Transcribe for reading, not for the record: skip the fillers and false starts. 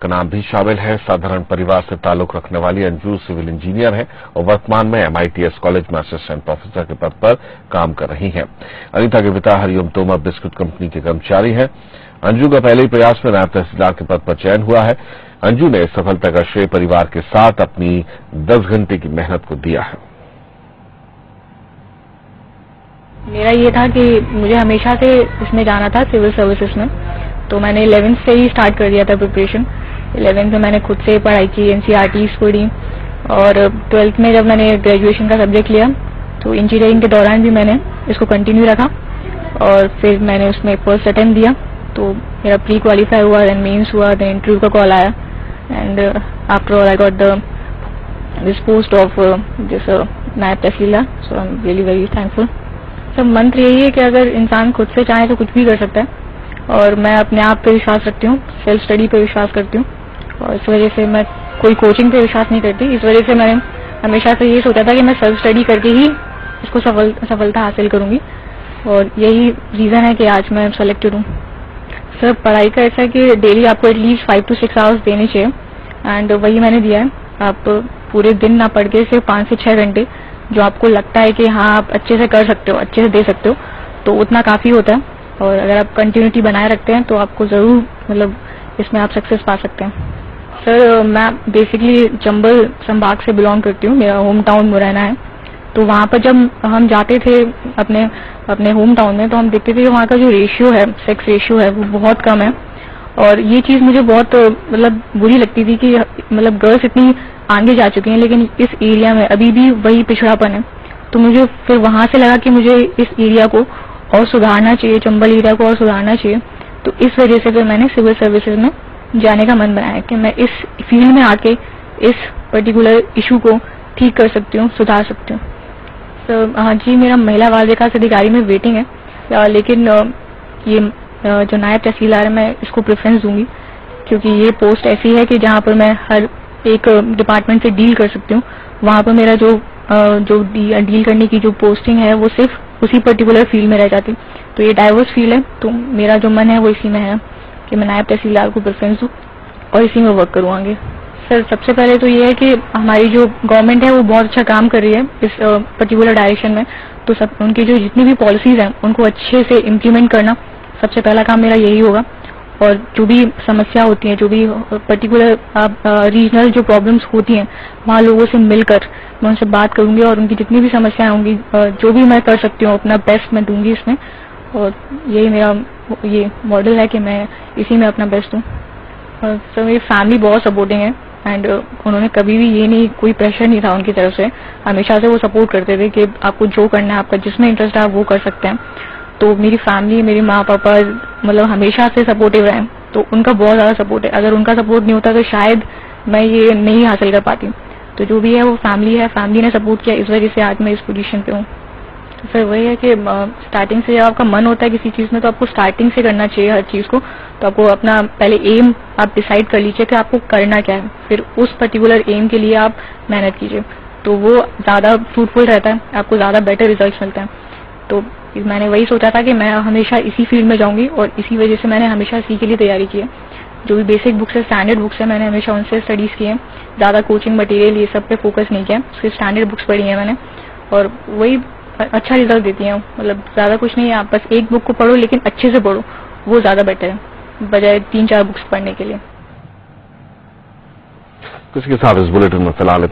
का नाम भी शामिल है। साधारण परिवार से ताल्लुक रखने वाली अंजू सिविल इंजीनियर है और वर्तमान में MITS कॉलेज में असिस्टेंट प्रोफेसर के पद पर काम कर रही हैं। अनीता के पिता हरिओम तोमर बिस्कुट कंपनी के कर्मचारी हैं। अंजू का पहले ही प्रयास में नायब तहसीलदार के पद पर चयन हुआ है। अंजू ने सफलता का श्रेय परिवार के साथ अपनी 10 घंटे की मेहनत को दिया है। मेरा ये था कि मुझे हमेशा से इसमें जाना था, सिविल सर्विसेज में, तो मैंने 11th से ही स्टार्ट कर दिया था प्रिपरेशन। 11th में मैंने खुद से पढ़ाई की, NCERTs पढ़ी, और 12th में जब मैंने ग्रेजुएशन का सब्जेक्ट लिया तो इंजीनियरिंग के दौरान भी मैंने इसको कंटिन्यू रखा और फिर मैंने उसमें फर्स्ट अटेम्प्ट दिया तो मेरा प्री क्वालिफाई हुआ, देन मेंस हुआ, देन इंटरव्यू का कॉल आया and after all I got this post of this नायब तहसीलदार, so I am really very thankful. सब मंत्र यही है कि अगर इंसान खुद से चाहे तो कुछ भी कर सकता है और मैं अपने आप पे विश्वास रखती हूँ, सेल्फ स्टडी पे विश्वास करती हूँ और इस वजह से मैं कोई कोचिंग पे विश्वास नहीं करती। इस वजह से मैंने हमेशा से ये सोचा था कि मैं सेल्फ स्टडी करके ही इसको सफलता हासिल करूंगी और यही रीजन है कि आज मैं सेलेक्टेड हूँ। सर, पढ़ाई का ऐसा है कि डेली आपको एटलीस्ट 5 to 6 आवर्स देने चाहिए एंड वही मैंने दिया है। आप पूरे दिन ना पढ़ के सिर्फ 5 से 6 घंटे जो आपको लगता है कि हाँ आप अच्छे से कर सकते हो, अच्छे से दे सकते हो, तो उतना काफी होता है और अगर आप कंटिन्यूटी बनाए रखते हैं तो आपको जरूर मतलब इसमें आप सक्सेस पा सकते हैं। सर, मैं बेसिकली चंबल संभाग से बिलोंग करती हूँ, मेरा होम टाउन मुरैना है, तो वहाँ पर जब हम जाते थे अपने होम टाउन में तो हम देखते थे कि वहाँ का जो रेशियो है, सेक्स रेशियो है, वो बहुत कम है और ये चीज मुझे बहुत मतलब बुरी लगती थी कि मतलब गर्ल्स इतनी आगे जा चुकी हैं लेकिन इस एरिया में अभी भी वही पिछड़ापन है। तो मुझे फिर वहां से लगा कि मुझे इस एरिया को और सुधारना चाहिए, चंबल एरिया को और सुधारना चाहिए। तो इस वजह से फिर मैंने सिविल सर्विसेज में जाने का मन बनाया कि मैं इस फील्ड में आके इस पर्टिकुलर इशू को ठीक कर सकती हूँ, सुधार सकती हूँ। तो हाँ जी, मेरा महिला बाल विकास अधिकारी में वेटिंग है, लेकिन ये जो नायब तहसीलदार है मैं इसको प्रेफरेंस दूंगी क्योंकि ये पोस्ट ऐसी है कि जहाँ पर मैं हर एक डिपार्टमेंट से डील कर सकती हूँ। वहाँ पर मेरा जो डील करने की जो पोस्टिंग है वो सिर्फ उसी पर्टिकुलर फील्ड में रह जाती। तो ये डाइवर्स फील्ड है, तो मेरा जो मन है वो इसी में है कि मैं नायब तहसीलदार को प्रेफरेंस दूँ और इसी में वर्क करूँ आगे। सर, सबसे पहले तो ये है कि हमारी जो गवर्नमेंट है वो बहुत अच्छा काम कर रही है इस पर्टिकुलर डायरेक्शन में, तो सब उनकी जो जितनी भी पॉलिसीज हैं उनको अच्छे से इम्प्लीमेंट करना सबसे पहला काम मेरा यही होगा। और जो भी समस्या होती है, जो भी पर्टिकुलर रीजनल जो प्रॉब्लम्स होती हैं, वहाँ लोगों से मिलकर मैं उनसे बात करूंगी और उनकी जितनी भी समस्याएं होंगी जो भी मैं कर सकती हूँ अपना बेस्ट मैं दूंगी इसमें और यही मेरा ये मॉडल है कि मैं इसी में अपना बेस्ट दूँ। सर, मेरी फैमिली बहुत सपोर्टिंग है एंड उन्होंने कभी भी ये नहीं, कोई प्रेशर नहीं था उनकी तरफ से, हमेशा से वो सपोर्ट करते थे कि आपको जो करना है, आपका जिसमें इंटरेस्ट है आप वो कर सकते हैं। तो मेरी फैमिली, मेरे माँ पापा मतलब हमेशा से सपोर्टिव रहे, तो उनका बहुत ज्यादा सपोर्ट है। अगर उनका सपोर्ट नहीं होता तो शायद मैं ये नहीं हासिल कर पाती। तो जो भी है वो फैमिली है, फैमिली ने सपोर्ट किया, इस वजह से आज मैं इस पोजीशन पे हूँ। तो सर वही है कि स्टार्टिंग से जब आपका मन होता है किसी चीज में तो आपको स्टार्टिंग से करना चाहिए हर चीज को। तो आपको अपना पहले एम आप डिसाइड कर लीजिए कि आपको करना क्या है, फिर उस पर्टिकुलर एम के लिए आप मेहनत कीजिए, तो वो ज्यादा फ्रूटफुल रहता है, आपको ज्यादा बेटर रिजल्ट मिलते हैं। तो मैंने वही सोचा था कि मैं हमेशा इसी फील्ड में जाऊंगी और इसी वजह से मैंने हमेशा इसी के लिए तैयारी की है। जो भी बेसिक बुक्स है, स्टैंडर्ड बुक्स है, मैंने हमेशा उनसे स्टडीज की है, ज्यादा कोचिंग मटेरियल ये सब पे फोकस नहीं किया, सिर्फ स्टैंडर्ड बुक्स पढ़ी है मैंने और वही अच्छा रिजल्ट देती है। मतलब ज्यादा कुछ नहीं है, आप बस एक बुक को पढ़ो लेकिन अच्छे से पढ़ो, वो ज्यादा बेटर है बजाय 3-4 बुक्स पढ़ने के लिए। इसके साथ इस बुलेटिन में फिलहाल